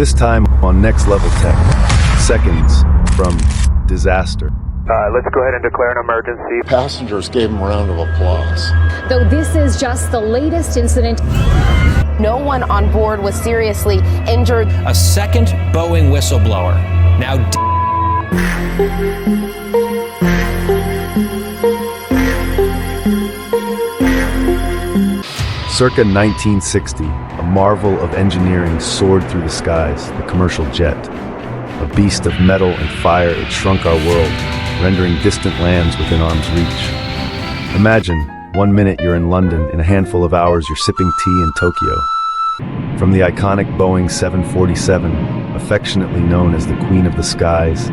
This time on Next Level Tech, seconds from disaster. Let's go ahead and declare an emergency. Passengers gave him a round of applause. Though this is just the latest incident, no one on board was seriously injured. A second Boeing whistleblower. Now Circa 1960, a marvel of engineering soared through the skies, the commercial jet. A beast of metal and fire, it shrunk our world, rendering distant lands within arm's reach. Imagine, 1 minute you're in London, in a handful of hours you're sipping tea in Tokyo. From the iconic Boeing 747, affectionately known as the Queen of the Skies,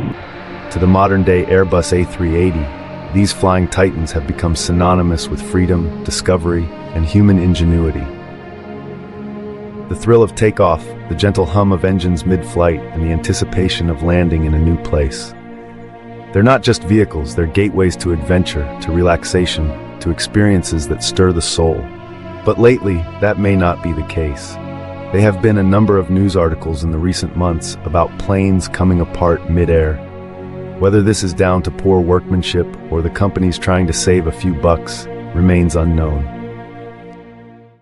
to the modern-day Airbus A380, these flying titans have become synonymous with freedom, discovery, and human ingenuity. The thrill of takeoff, the gentle hum of engines mid-flight, and the anticipation of landing in a new place. They're not just vehicles, they're gateways to adventure, to relaxation, to experiences that stir the soul. But lately, that may not be the case. There have been a number of news articles in the recent months about planes coming apart mid-air. Whether this is down to poor workmanship or the companies trying to save a few bucks remains unknown.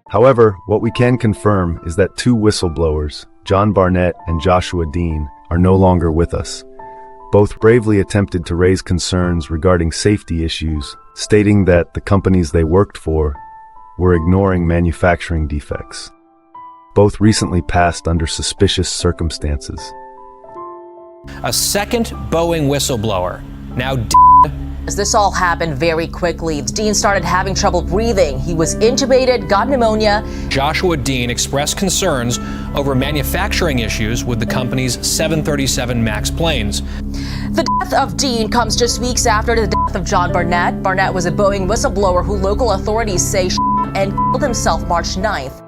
However, what we can confirm is that two whistleblowers, John Barnett and Joshua Dean, are no longer with us. Both bravely attempted to raise concerns regarding safety issues, stating that the companies they worked for were ignoring manufacturing defects. Both recently passed under suspicious circumstances. a second Boeing whistleblower. Now This all happened very quickly. Dean started having trouble breathing. He was intubated, got pneumonia. Joshua Dean expressed concerns over manufacturing issues with the company's 737 MAX planes. The death of Dean comes just weeks after the death of John Barnett. Barnett was a Boeing whistleblower who local authorities say and killed himself March 9th.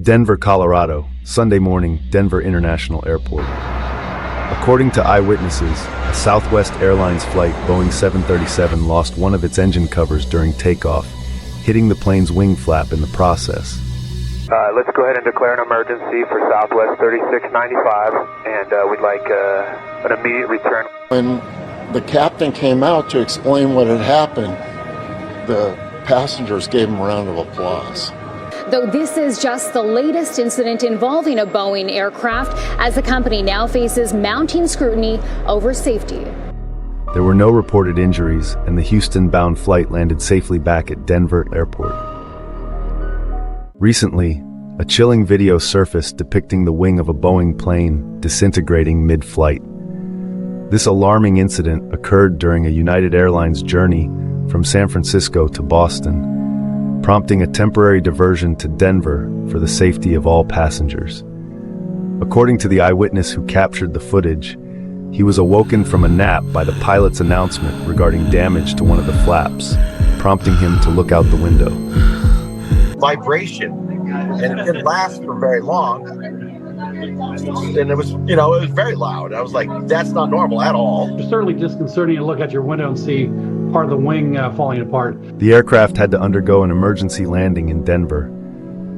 Denver, Colorado, Sunday morning, Denver International Airport. According to eyewitnesses, a Southwest Airlines flight Boeing 737 lost one of its engine covers during takeoff, hitting the plane's wing flap in the process. Let's go ahead and declare an emergency for Southwest 3695, and we'd like an immediate return. When the captain came out to explain what had happened, the passengers gave him a round of applause. Though this is just the latest incident involving a Boeing aircraft, as the company now faces mounting scrutiny over safety. There were no reported injuries, and the Houston-bound flight landed safely back at Denver Airport. Recently, a chilling video surfaced depicting the wing of a Boeing plane disintegrating mid-flight. This alarming incident occurred during a United Airlines journey from San Francisco to Boston, prompting a temporary diversion to Denver for the safety of all passengers. According to the eyewitness who captured the footage, he was awoken from a nap by the pilot's announcement regarding damage to one of the flaps, prompting him to look out the window. Vibration, and it didn't last for very long, and it was very loud. I was like, that's not normal at all. It's certainly disconcerting to look out your window and see part of the wing falling apart. The aircraft had to undergo an emergency landing in Denver,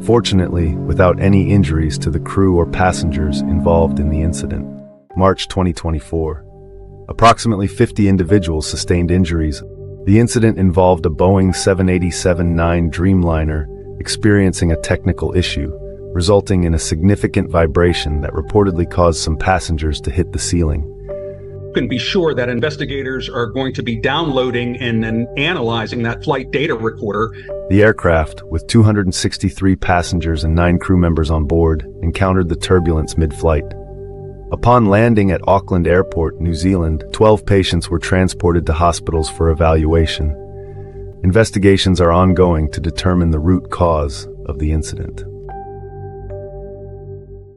fortunately without any injuries to the crew or passengers involved in the incident. March 2024. Approximately 50 individuals sustained injuries. The incident involved a Boeing 787-9 Dreamliner experiencing a technical issue, resulting in a significant vibration that reportedly caused some passengers to hit the ceiling. You can be sure that investigators are going to be downloading and then analyzing that flight data recorder. The aircraft, with 263 passengers and 9 crew members on board, encountered the turbulence mid-flight. Upon landing at Auckland Airport, New Zealand, 12 patients were transported to hospitals for evaluation. Investigations are ongoing to determine the root cause of the incident.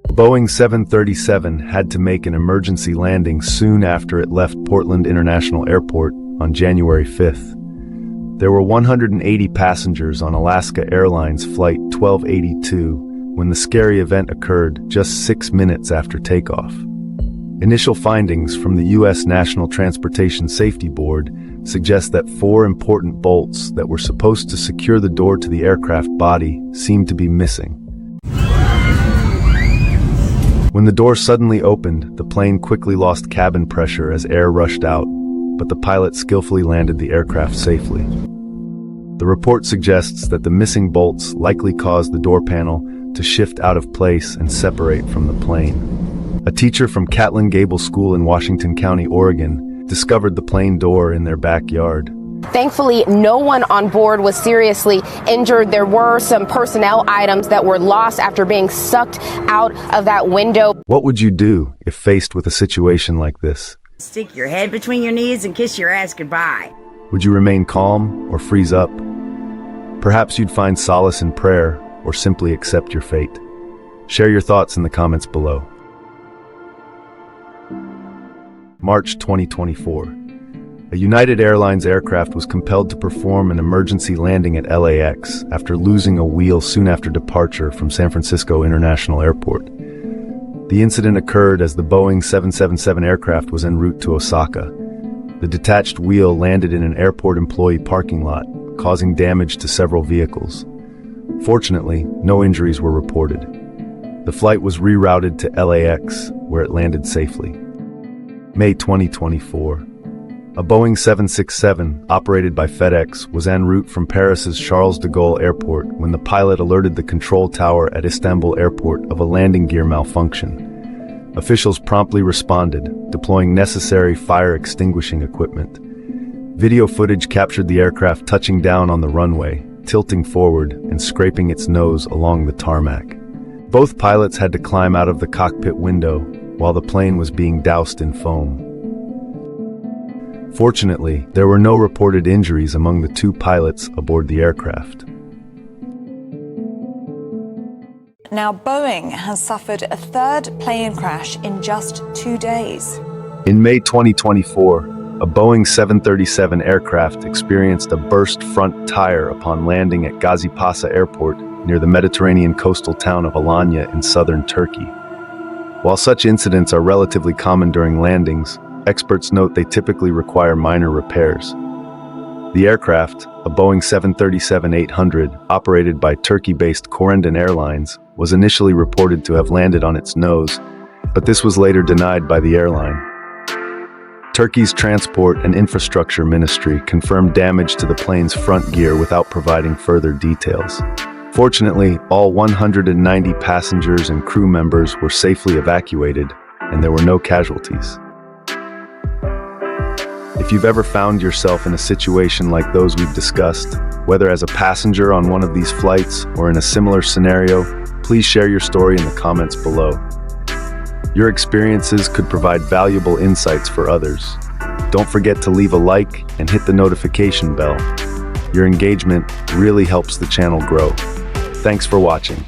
Boeing 737 had to make an emergency landing soon after it left Portland International Airport on January 5th. There were 180 passengers on Alaska Airlines Flight 1282 when the scary event occurred just 6 minutes after takeoff. Initial findings from the U.S. National Transportation Safety Board suggest that 4 important bolts that were supposed to secure the door to the aircraft body seemed to be missing. When the door suddenly opened, the plane quickly lost cabin pressure as air rushed out, but the pilot skillfully landed the aircraft safely. The report suggests that the missing bolts likely caused the door panel to shift out of place and separate from the plane. A teacher from Catlin Gable School in Washington County, Oregon, discovered the plane door in their backyard. Thankfully, no one on board was seriously injured. There were some personnel items that were lost after being sucked out of that window. What would you do if faced with a situation like this? Stick your head between your knees and kiss your ass goodbye. Would you remain calm or freeze up? Perhaps you'd find solace in prayer or simply accept your fate. Share your thoughts in the comments below. March 2024. A United Airlines aircraft was compelled to perform an emergency landing at LAX after losing a wheel soon after departure from San Francisco International Airport. The incident occurred as the Boeing 777 aircraft was en route to Osaka. The detached wheel landed in an airport employee parking lot, causing damage to several vehicles. Fortunately, no injuries were reported. The flight was rerouted to LAX, where it landed safely. May 2024. A Boeing 767, operated by FedEx, was en route from Paris's Charles de Gaulle Airport when the pilot alerted the control tower at Istanbul Airport of a landing gear malfunction. Officials promptly responded, deploying necessary fire extinguishing equipment. Video footage captured the aircraft touching down on the runway, tilting forward and scraping its nose along the tarmac. Both pilots had to climb out of the cockpit window while the plane was being doused in foam. Fortunately, there were no reported injuries among the two pilots aboard the aircraft. Now, Boeing has suffered a third plane crash in just 2 days. In May 2024, a Boeing 737 aircraft experienced a burst front tire upon landing at Gazi Paşa Airport near the Mediterranean coastal town of Alanya in southern Turkey. While such incidents are relatively common during landings, experts note they typically require minor repairs. The aircraft, a Boeing 737-800 operated by Turkey-based Corendon Airlines, was initially reported to have landed on its nose, but this was later denied by the airline. Turkey's Transport and Infrastructure Ministry confirmed damage to the plane's front gear without providing further details. Fortunately, all 190 passengers and crew members were safely evacuated, and there were no casualties. If you've ever found yourself in a situation like those we've discussed, whether as a passenger on one of these flights or in a similar scenario, please share your story in the comments below. Your experiences could provide valuable insights for others. Don't forget to leave a like and hit the notification bell. Your engagement really helps the channel grow. Thanks for watching.